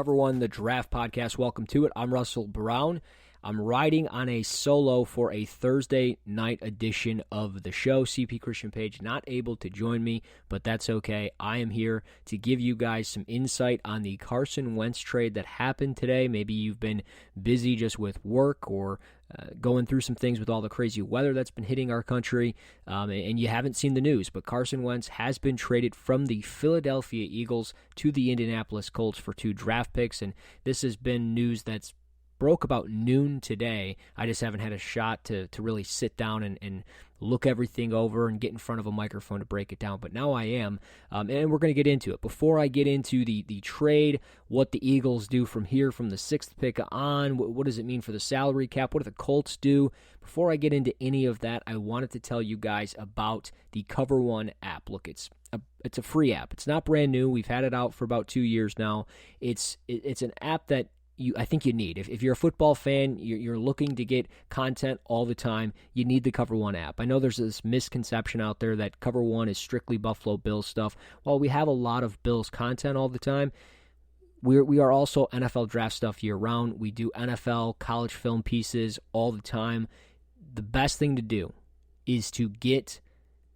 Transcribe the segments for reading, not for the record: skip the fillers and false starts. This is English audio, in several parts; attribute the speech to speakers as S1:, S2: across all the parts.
S1: Cover One, the Draft Podcast. Welcome to it. I'm Russell Brown. I'm riding on a solo for a Thursday night edition of the show. CP Christian Page not able to join me, but that's okay. I am here to give you guys some insight on the Carson Wentz trade that happened today. Maybe you've been busy just with work or going through some things with all the crazy weather that's been hitting our country, and you haven't seen the news, but Carson Wentz has been traded from the Philadelphia Eagles to the Indianapolis Colts for 2 draft picks, and this has been news that's broke about noon today. I just haven't had a shot to really sit down and look everything over and get in front of a microphone to break it down, but now I am, and we're going to get into it. Before I get into the trade, what the Eagles do from here, from the 6th pick on, what does it mean for the salary cap, what do the Colts do? Before I get into any of that, I wanted to tell you guys about the Cover One app. Look, it's a free app. It's not brand new. We've had it out for about 2 years now. It's an app that I think you need. If you're a football fan, you're looking to get content all the time, you need the Cover One app. I know there's this misconception out there that Cover One is strictly Buffalo Bills stuff. While we have a lot of Bills content all the time, we are also NFL draft stuff year-round. We do NFL college film pieces all the time. The best thing to do is to get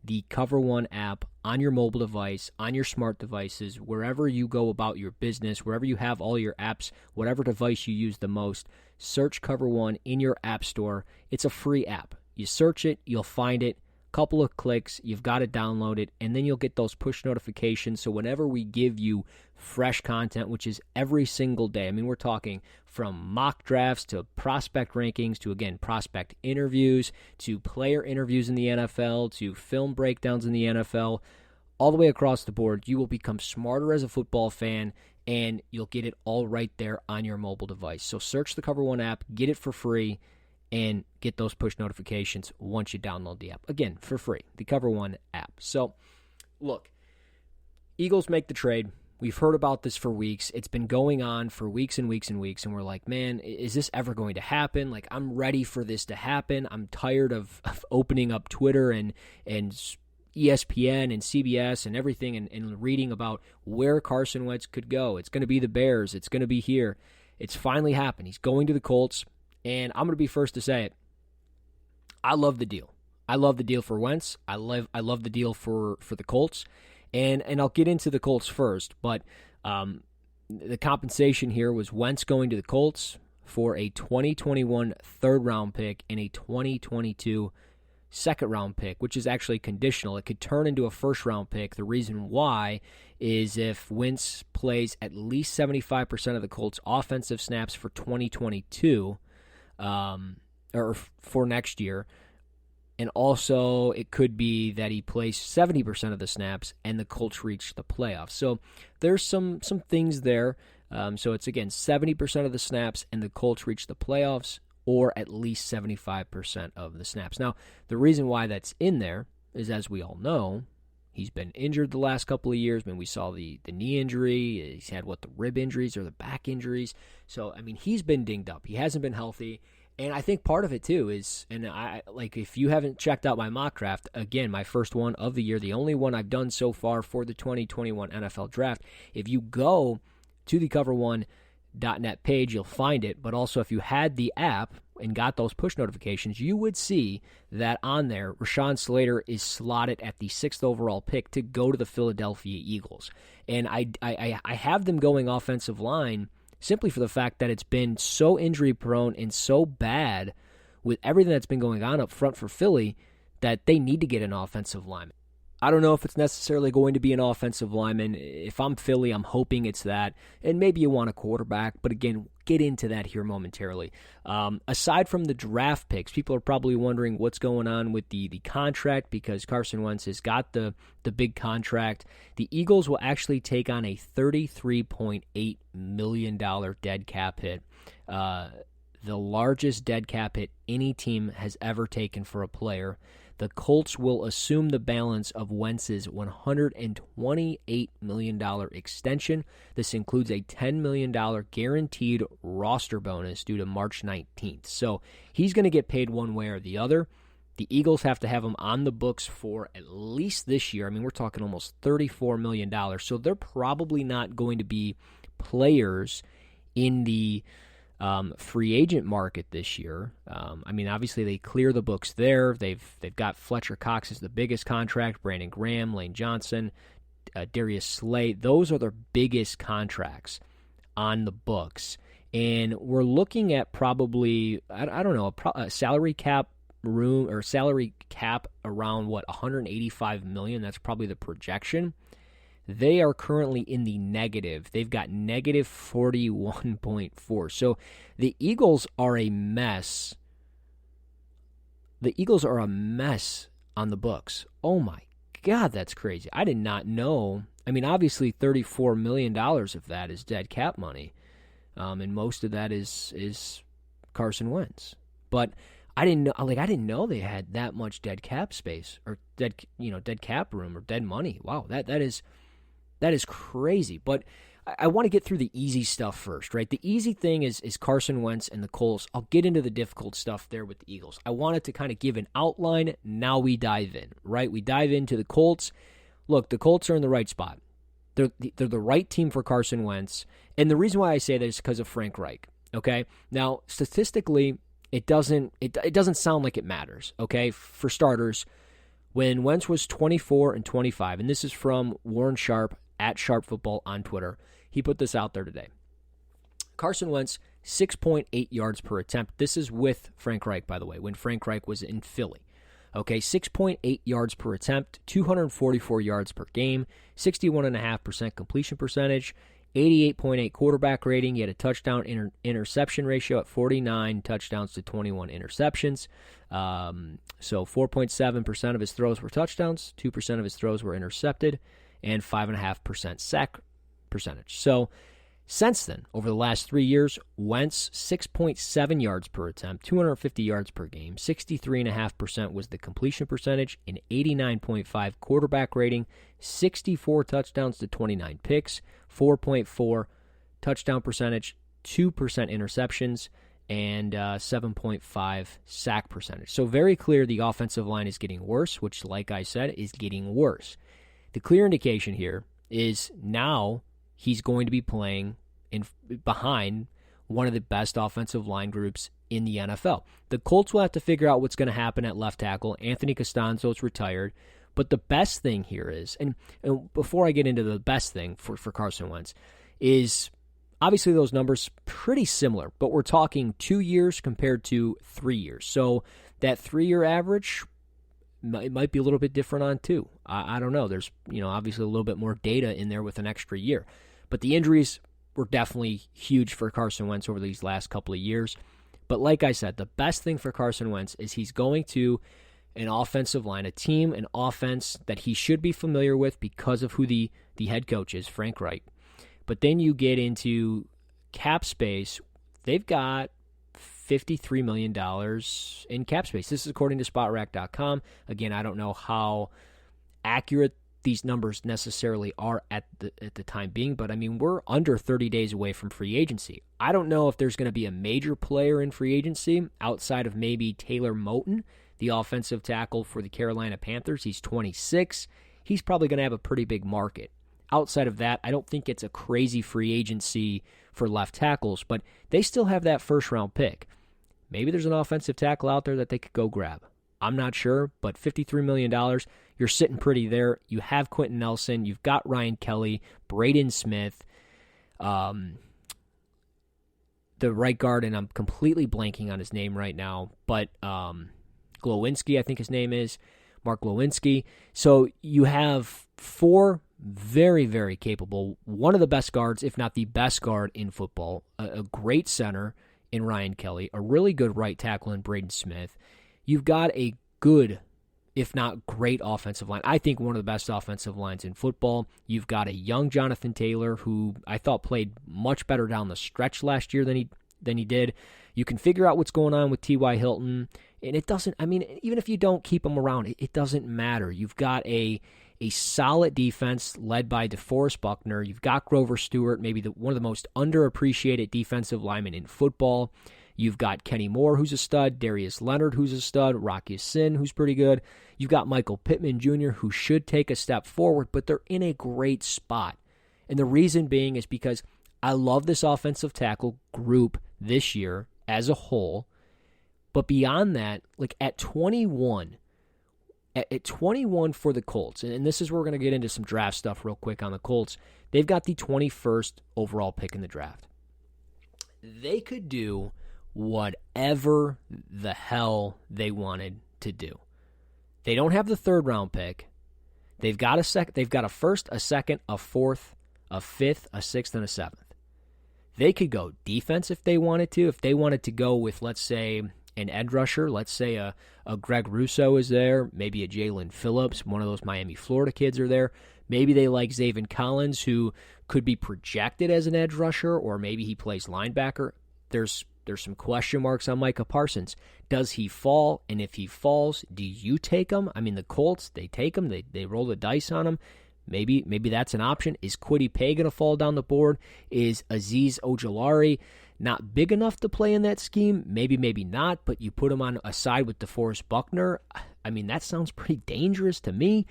S1: the Cover One app on your mobile device, on your smart devices, wherever you go about your business, wherever you have all your apps, whatever device you use the most, search Cover One in your app store. It's a free app. You search it, you'll find it. Couple of clicks, you've got to download it, and then you'll get those push notifications. So whenever we give you fresh content, which is every single day, I mean, we're talking from mock drafts to prospect rankings to, again, prospect interviews to player interviews in the NFL to film breakdowns in the NFL, all the way across the board, you will become smarter as a football fan, and you'll get it all right there on your mobile device. So search the Cover One app, get it for free, and get those push notifications once you download the app. Again, for free, the Cover One app. So, look, Eagles make the trade. We've heard about this for weeks. It's been going on for weeks and weeks and weeks, and we're like, man, is this ever going to happen? Like, I'm ready for this to happen. I'm tired of opening up Twitter and ESPN and CBS and everything and reading about where Carson Wentz could go. It's going to be the Bears. It's going to be here. It's finally happened. He's going to the Colts. And I'm going to be first to say it. I love the deal. I love the deal for Wentz. I love the deal for the Colts. And I'll get into the Colts first, but the compensation here was Wentz going to the Colts for a 2021 third-round pick and a 2022 second-round pick, which is actually conditional. It could turn into a first-round pick. The reason why is if Wentz plays at least 75% of the Colts' offensive snaps for 2022, or for next year, and also it could be that he plays 70% of the snaps and the Colts reach the playoffs. So there's some things there. So it's, again, 70% of the snaps and the Colts reach the playoffs, or at least 75% of the snaps. Now, the reason why that's in there is, as we all know, he's been injured the last couple of years. I mean, we saw the knee injury. He's had, the rib injuries or the back injuries. So, I mean, he's been dinged up. He hasn't been healthy. And I think part of it, too, is, and if you haven't checked out my mock draft, again, my first one of the year, the only one I've done so far for the 2021 NFL Draft, if you go to the CoverOne.net page, you'll find it. But also, if you had the app and got those push notifications, you would see that on there, Rashawn Slater is slotted at the 6th overall pick to go to the Philadelphia Eagles. And I have them going offensive line simply for the fact that it's been so injury-prone and so bad with everything that's been going on up front for Philly that they need to get an offensive lineman. I don't know if it's necessarily going to be an offensive lineman. If I'm Philly, I'm hoping it's that. And maybe you want a quarterback, but again, get into that here momentarily. Aside from the draft picks, people are probably wondering what's going on with the contract, because Carson Wentz has got the big contract. The Eagles will actually take on a $33.8 million dead cap hit. The largest dead cap hit any team has ever taken for a player. The Colts will assume the balance of Wentz's $128 million extension. This includes a $10 million guaranteed roster bonus due to March 19th. So he's going to get paid one way or the other. The Eagles have to have him on the books for at least this year. I mean, we're talking almost $34 million. So they're probably not going to be players in the free agent market this year. Obviously they clear the books there. They've got Fletcher Cox as the biggest contract, Brandon Graham, Lane Johnson, Darius Slay. Those are their biggest contracts on the books. And we're looking at probably, I don't know, a salary cap room or salary cap around $185 million. That's probably the projection. They are currently in the negative. They've got negative 41.4. So the Eagles are a mess. The Eagles are a mess on the books. Oh my God, that's crazy. I did not know. Obviously $34 million of that is dead cap money. And most of that is Carson Wentz. But I didn't know. I didn't know they had that much dead cap space or dead cap room or dead money. Wow, that is crazy. But I want to get through the easy stuff first, right? The easy thing is Carson Wentz and the Colts. I'll get into the difficult stuff there with the Eagles. I wanted to kind of give an outline. Now we dive in, right? We dive into the Colts. Look, the Colts are in the right spot. They're the right team for Carson Wentz. And the reason why I say that is because of Frank Reich, okay? Now, statistically, it doesn't sound like it matters, okay? For starters, when Wentz was 24 and 25, and this is from Warren Sharp at Sharp Football on Twitter, he put this out there today. Carson Wentz, 6.8 yards per attempt. This is with Frank Reich, by the way, when Frank Reich was in Philly. Okay, 6.8 yards per attempt, 244 yards per game, 61.5% completion percentage, 88.8 quarterback rating. He had a touchdown interception ratio at 49 touchdowns to 21 interceptions. So 4.7% of his throws were touchdowns, 2% of his throws were intercepted, and 5.5% sack percentage. So since then, over the last 3 years, Wentz, 6.7 yards per attempt, 250 yards per game, 63.5% was the completion percentage, an 89.5 quarterback rating, 64 touchdowns to 29 picks, 4.4 touchdown percentage, 2% interceptions, and 7.5 sack percentage. So very clear the offensive line is getting worse, which, like I said, is getting worse. The clear indication here is now he's going to be playing behind one of the best offensive line groups in the NFL. The Colts will have to figure out what's going to happen at left tackle. Anthony Costanzo's retired. But the best thing here is, and before I get into the best thing for Carson Wentz, is obviously those numbers pretty similar, but we're talking 2 years compared to 3 years. So that 3-year average, it might be a little bit different on two. I don't know. There's obviously a little bit more data in there with an extra year. But the injuries were definitely huge for Carson Wentz over these last couple of years. But like I said, the best thing for Carson Wentz is he's going to an offensive line, a team, an offense that he should be familiar with because of who the head coach is, Frank Reich. But then you get into cap space. They've got $53 million in cap space. This is according to SpotRack.com. Again, I don't know how accurate these numbers necessarily are at the time being, but we're under 30 days away from free agency. I don't know if there's going to be a major player in free agency outside of maybe Taylor Moton, the offensive tackle for the Carolina Panthers. He's 26. He's probably going to have a pretty big market. Outside of that, I don't think it's a crazy free agency for left tackles, but they still have that first-round pick. Maybe there's an offensive tackle out there that they could go grab. I'm not sure, but $53 million, you're sitting pretty there. You have Quentin Nelson. You've got Ryan Kelly, Braden Smith, the right guard, and I'm completely blanking on his name right now, but Glowinski, I think his name is, Mark Glowinski. So you have four very, very capable, one of the best guards, if not the best guard in football, a great center in Ryan Kelly, a really good right tackle in Braden Smith. You've got a good, if not great, offensive line. I think one of the best offensive lines in football. You've got a young Jonathan Taylor, who I thought played much better down the stretch last year than he did. You can figure out what's going on with T.Y. Hilton, and it doesn't, even if you don't keep him around, it doesn't matter. You've got a solid defense led by DeForest Buckner. You've got Grover Stewart, maybe one of the most underappreciated defensive linemen in football. You've got Kenny Moore, who's a stud, Darius Leonard, who's a stud, Rocky Sin, who's pretty good. You've got Michael Pittman Jr., who should take a step forward, but they're in a great spot. And the reason being is because I love this offensive tackle group this year as a whole. But beyond that, like at 21 for the Colts, and this is where we're going to get into some draft stuff real quick on the Colts. They've got the 21st overall pick in the draft. They could do whatever the hell they wanted to do. They don't have the third round pick. They've got a first, a second, a fourth, a fifth, a sixth, and a seventh. They could go defense if they wanted to. If they wanted to go with, let's say, an edge rusher, let's say a Greg Russo is there, maybe a Jalen Phillips, one of those Miami, Florida kids are there. Maybe they like Zaven Collins, who could be projected as an edge rusher, or maybe he plays linebacker. There's some question marks on Micah Parsons. Does he fall? And if he falls, do you take him? I mean, the Colts, they take him. They roll the dice on him. Maybe that's an option. Is Kwity Paye going to fall down the board? Is Azeez Ojulari not big enough to play in that scheme? Maybe not, but you put him on a side with DeForest Buckner. I mean, that sounds pretty dangerous to me.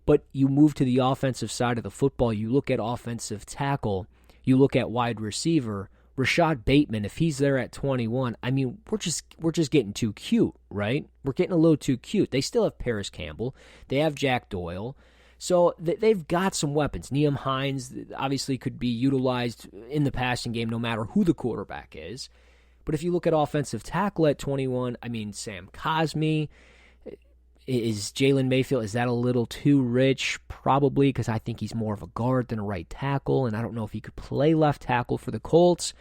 S1: But you move to the offensive side of the football. You look at offensive tackle. You look at wide receiver. Rashad Bateman, if he's there at 21, I mean, we're just getting too cute, right? We're getting a little too cute. They still have Paris Campbell. They have Jack Doyle. So they've got some weapons. Nyheim Hines obviously could be utilized in the passing game no matter who the quarterback is. But if you look at offensive tackle at 21, I mean, Sam Cosmi, is Jalen Mayfield, is that a little too rich? Probably, because I think he's more of a guard than a right tackle, and I don't know if he could play left tackle for the Colts.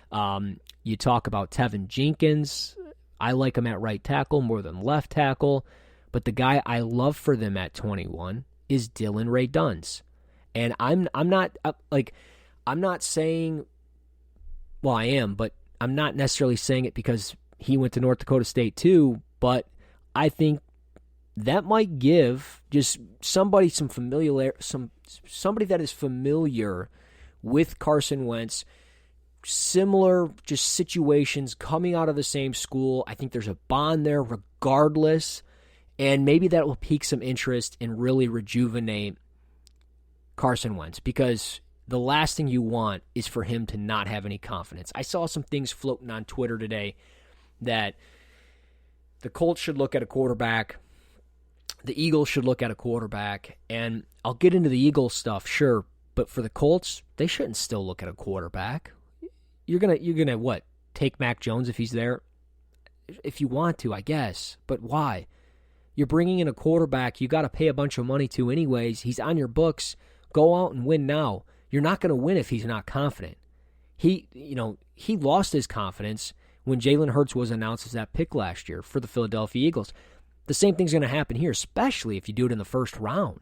S1: You talk about Tevin Jenkins. I like him at right tackle more than left tackle. But the guy I love for them at 21 is Dylan Ray Duns. And I'm not saying, well, I am, but I'm not necessarily saying it because he went to North Dakota State too, but I think that might give just somebody somebody that is familiar with Carson Wentz, similar just situations coming out of the same school. I think there's a bond there regardless, and maybe that will pique some interest and really rejuvenate Carson Wentz, because the last thing you want is for him to not have any confidence. I saw some things floating on Twitter today that the Colts should look at a quarterback, the Eagles should look at a quarterback, and I'll get into the Eagles stuff, sure, but for the Colts, they shouldn't still look at a quarterback. You're gonna what? Take Mac Jones if he's there? If you want to, I guess, but why? You're bringing in a quarterback you got to pay a bunch of money to anyways. He's on your books. Go out and win now. You're not going to win if he's not confident. He lost his confidence when Jalen Hurts was announced as that pick last year for the Philadelphia Eagles. The same thing's going to happen here, especially if you do it in the first round.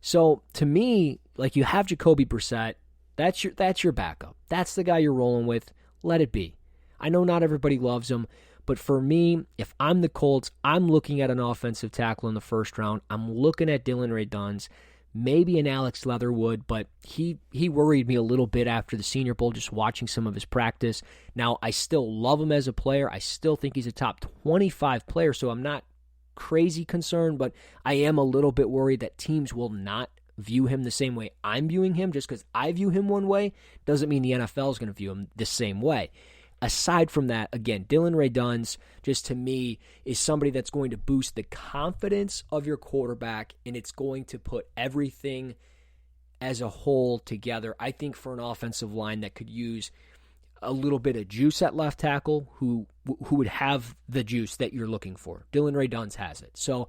S1: So, to me, like, you have Jacoby Brissett. That's your backup. That's the guy you're rolling with. Let it be. I know not everybody loves him, but for me, if I'm the Colts, I'm looking at an offensive tackle in the first round. I'm looking at Dylan Ray Duns, maybe an Alex Leatherwood, but he worried me a little bit after the Senior Bowl, just watching some of his practice. Now, I still love him as a player. I still think he's a top 25 player, so I'm not crazy concerned, but I am a little bit worried that teams will not view him the same way I'm viewing him. Just because I view him one way doesn't mean the NFL is going to view him the same way. Aside from that, again, Dylan Ray Duns, just to me, is somebody that's going to boost the confidence of your quarterback, and it's going to put everything as a whole together. I think for an offensive line that could use a little bit of juice at left tackle, who would have the juice that you're looking for. Dylan Ray Duns has it. So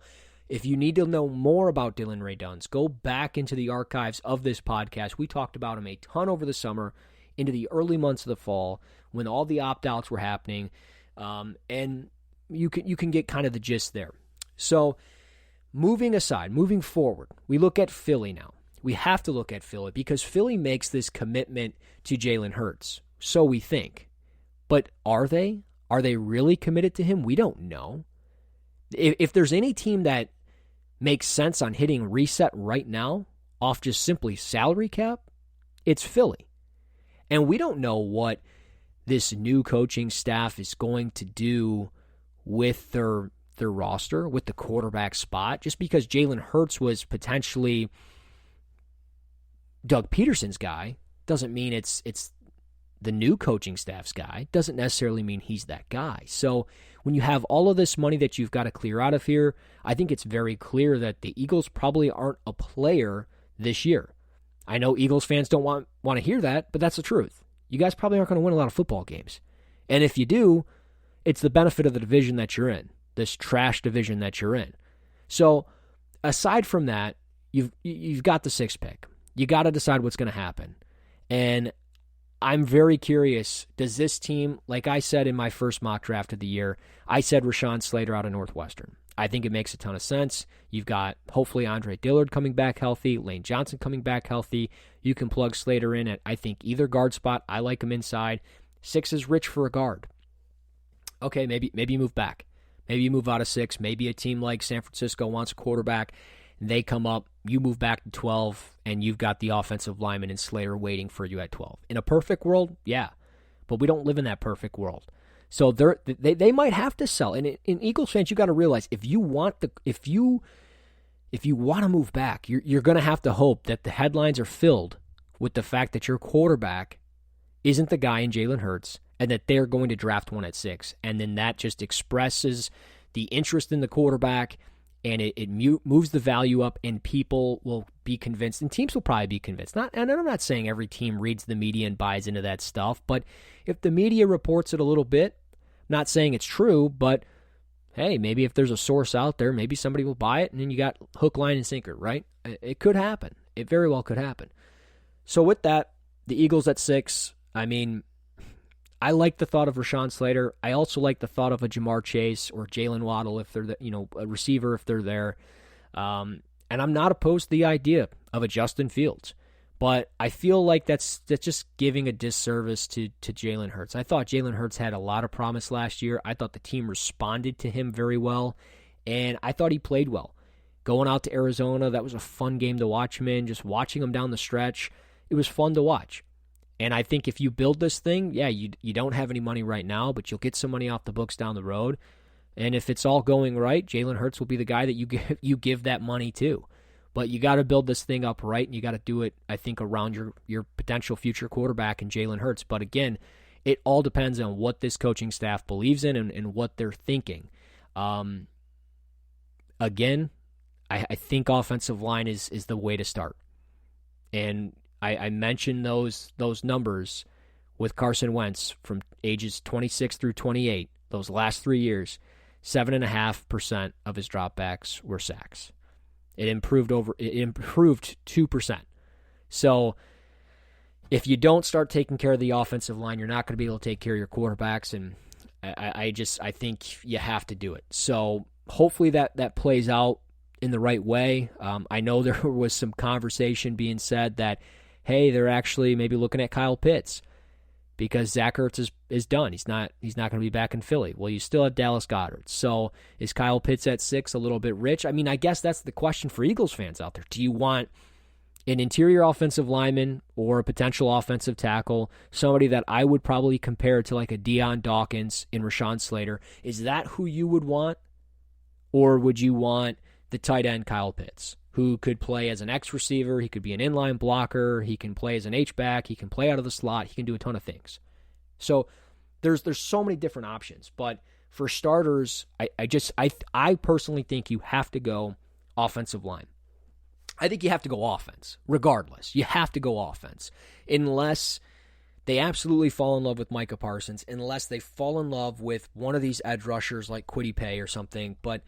S1: if you need to know more about Dylan Ray Duns, go back into the archives of this podcast. We talked about him a ton over the summer, into the early months of the fall, when all the opt-outs were happening, and you can get kind of the gist there. So moving forward, we look at Philly now. We have to look at Philly because Philly makes this commitment to Jalen Hurts. So we think. But are they? Are they really committed to him? We don't know. If there's any team that makes sense on hitting reset right now off just simply salary cap, it's Philly. And we don't know what this new coaching staff is going to do with their roster, with the quarterback spot, just because Jalen Hurts was potentially Doug Peterson's guy. Doesn't mean it's the new coaching staff's guy. Doesn't necessarily mean he's that guy. So when you have all of this money that you've got to clear out of here, I think it's very clear that the Eagles probably aren't a player this year. I know Eagles fans don't want to hear that, but that's the truth. You guys probably aren't going to win a lot of football games. And if you do, it's the benefit of the division that you're in, this trash division that you're in. So aside from that, you've got the 6th pick. You got to decide what's going to happen. And I'm very curious, does this team, like I said in my first mock draft of the year, I said Rashawn Slater out of Northwestern. I think it makes a ton of sense. You've got, hopefully, Andre Dillard coming back healthy, Lane Johnson coming back healthy. You can plug Slater in at, I think, either guard spot. I like him inside. 6 is rich for a guard. Okay, maybe you move back. Maybe you move out of 6. Maybe a team like San Francisco wants a quarterback. They come up, you move back to 12, and you've got the offensive lineman and Slater waiting for you at 12. In a perfect world, yeah, but we don't live in that perfect world. So they might have to sell. And in Eagles fans, you got to realize if you want to move back, you're going to have to hope that the headlines are filled with the fact that your quarterback isn't the guy in Jalen Hurts, and that they're going to draft one at 6, and then that just expresses the interest in the quarterback. And it moves the value up, and people will be convinced, and teams will probably be convinced. And I'm not saying every team reads the media and buys into that stuff, but if the media reports it a little bit, I'm not saying it's true, but hey, maybe if there's a source out there, maybe somebody will buy it, and then you got hook, line, and sinker, right? It could happen. It very well could happen. So with that, the Eagles at 6, I mean, I like the thought of Rashawn Slater. I also like the thought of a Jamar Chase or Jalen Waddle if they're, a receiver if they're there. And I'm not opposed to the idea of a Justin Fields. But I feel like that's just giving a disservice to Jalen Hurts. I thought Jalen Hurts had a lot of promise last year. I thought the team responded to him very well. And I thought he played well. Going out to Arizona, that was a fun game to watch him in. Just watching him down the stretch, it was fun to watch. And I think if you build this thing, yeah, you don't have any money right now, but you'll get some money off the books down the road. And if it's all going right, Jalen Hurts will be the guy that you give that money to. But you got to build this thing up right, and you got to do it, I think, around your potential future quarterback in Jalen Hurts. But again, it all depends on what this coaching staff believes in and what they're thinking. Again, I think offensive line is the way to start. And I mentioned those numbers with Carson Wentz from ages 26 through 28, those last 3 years, 7.5% of his dropbacks were sacks. It improved 2%. So if you don't start taking care of the offensive line, you're not going to be able to take care of your quarterbacks, and I think you have to do it. So hopefully that plays out in the right way. I know there was some conversation being said that, hey, they're actually maybe looking at Kyle Pitts because Zach Ertz is done. He's not going to be back in Philly. Well, you still have Dallas Goedert. So is Kyle Pitts at 6 a little bit rich? I mean, I guess that's the question for Eagles fans out there. Do you want an interior offensive lineman or a potential offensive tackle, somebody that I would probably compare to like a Deion Dawkins in Rashawn Slater? Is that who you would want? Or would you want the tight end Kyle Pitts, who could play as an X receiver, he could be an inline blocker, he can play as an H-back, he can play out of the slot, he can do a ton of things. So there's so many different options. But for starters, I personally think you have to go offensive line. I think you have to go offense, regardless. You have to go offense. Unless they absolutely fall in love with Micah Parsons, unless they fall in love with one of these edge rushers like Kwity Paye or something, but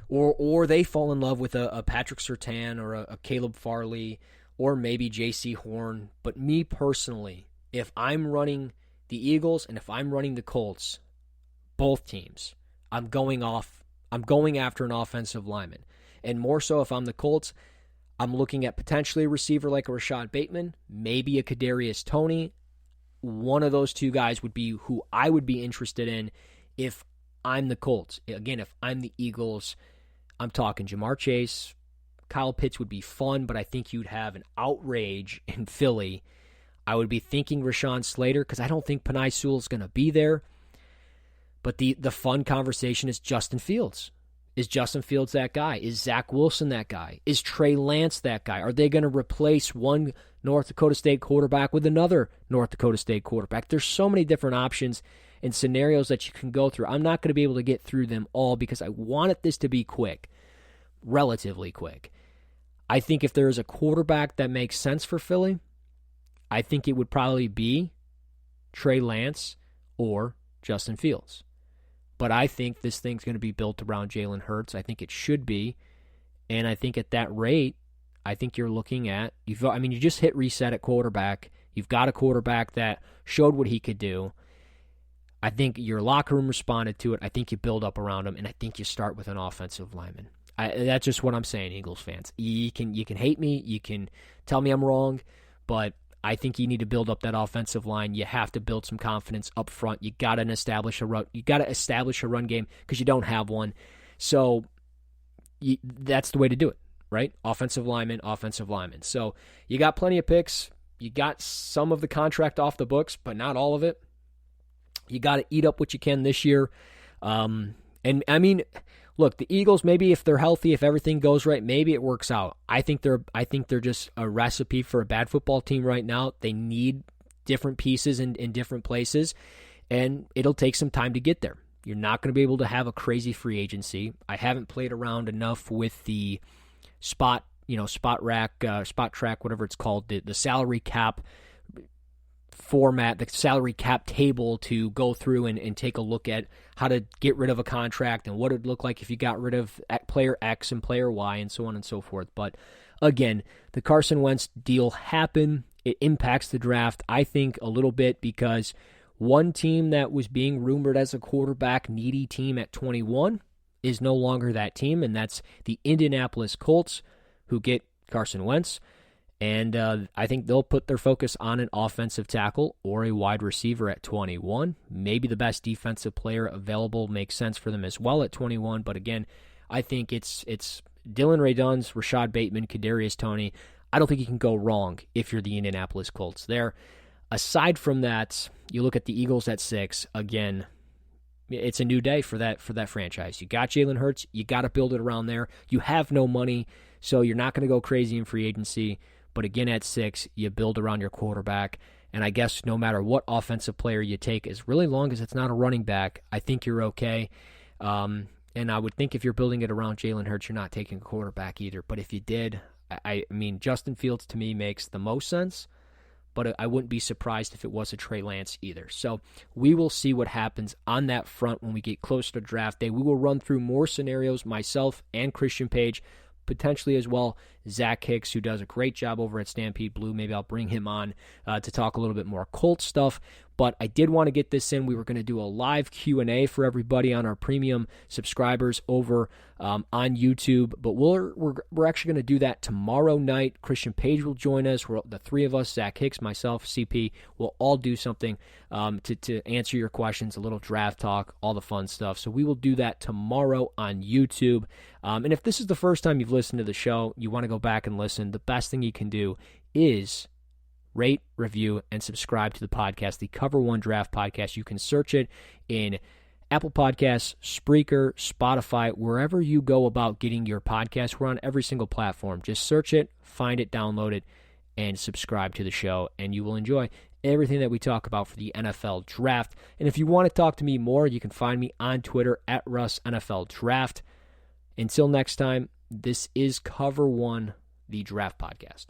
S1: or they fall in love with a Patrick Surtain or a Caleb Farley or maybe J.C. Horn. But me personally, if I'm running the Eagles and if I'm running the Colts, both teams, I'm going after an offensive lineman. And more so if I'm the Colts, I'm looking at potentially a receiver like a Rashad Bateman, maybe a Kadarius Toney. One of those two guys would be who I would be interested in if I'm the Colts. Again, if I'm the Eagles, I'm talking Jamar Chase. Kyle Pitts would be fun, but I think you'd have an outrage in Philly. I would be thinking Rashawn Slater because I don't think Penei Sewell's going to be there. But the fun conversation is Justin Fields. Is Justin Fields that guy? Is Zach Wilson that guy? Is Trey Lance that guy? Are they going to replace one North Dakota State quarterback with another North Dakota State quarterback? There's so many different options and scenarios that you can go through. I'm not going to be able to get through them all because I wanted this to be quick, relatively quick. I think if there is a quarterback that makes sense for Philly, I think it would probably be Trey Lance or Justin Fields. But I think this thing's going to be built around Jalen Hurts. I think it should be. And I think at that rate, I think you're looking at, you just hit reset at quarterback. You've got a quarterback that showed what he could do. I think your locker room responded to it. I think you build up around him, and I think you start with an offensive lineman. That's just what I'm saying, Eagles fans. You can hate me. You can tell me I'm wrong, but I think you need to build up that offensive line. You have to build some confidence up front. You got to establish a run. You got to establish a run game because you don't have one. So that's the way to do it, right? Offensive lineman. So you got plenty of picks. You got some of the contract off the books, but not all of it. You got to eat up what you can this year. Look, the Eagles, maybe if they're healthy, if everything goes right, maybe it works out. I think they're just a recipe for a bad football team right now. They need different pieces in different places, and it'll take some time to get there. You're not going to be able to have a crazy free agency. I haven't played around enough with the spot track, whatever it's called, the salary cap format, the salary cap table to go through and take a look at how to get rid of a contract and what it would look like if you got rid of player X and player Y and so on and so forth. But again, the Carson Wentz deal happened. It impacts the draft, I think, a little bit because one team that was being rumored as a quarterback needy team at 21 is no longer that team, and that's the Indianapolis Colts, who get Carson Wentz. And I think they'll put their focus on an offensive tackle or a wide receiver at 21. Maybe the best defensive player available makes sense for them as well at 21. But again, I think it's Dylan Raduns, Rashad Bateman, Kadarius Toney. I don't think you can go wrong if you're the Indianapolis Colts there. Aside from that, you look at the Eagles at 6. Again, it's a new day for that franchise. You got Jalen Hurts. You got to build it around there. You have no money, so you're not going to go crazy in free agency. But again, at 6, you build around your quarterback. And I guess no matter what offensive player you take, as really long as it's not a running back, I think you're okay. And I would think if you're building it around Jalen Hurts, you're not taking a quarterback either. But if you did, I mean, Justin Fields to me makes the most sense. But I wouldn't be surprised if it was a Trey Lance either. So we will see what happens on that front when we get closer to draft day. We will run through more scenarios, myself and Christian Page, potentially as well Zach Hicks, who does a great job over at Stampede Blue. Maybe I'll bring him on to talk a little bit more Colts stuff. But I did want to get this in. We were going to do a live Q&A for everybody on our premium subscribers over on YouTube. But we're actually going to do that tomorrow night. Christian Page will join us. The three of us, Zach Hicks, myself, CP, will all do something to answer your questions, a little draft talk, all the fun stuff. So we will do that tomorrow on YouTube. And if this is the first time you've listened to the show, you want to go back and listen, the best thing you can do is rate, review, and subscribe to the podcast, the Cover One Draft Podcast. You can search it in Apple Podcasts, Spreaker, Spotify, wherever you go about getting your podcast. We're on every single platform. Just search it, find it, download it, and subscribe to the show, and you will enjoy everything that we talk about for the NFL Draft. And if you want to talk to me more, you can find me on Twitter at RussNFLDraft. Until next time, this is Cover One, the Draft Podcast.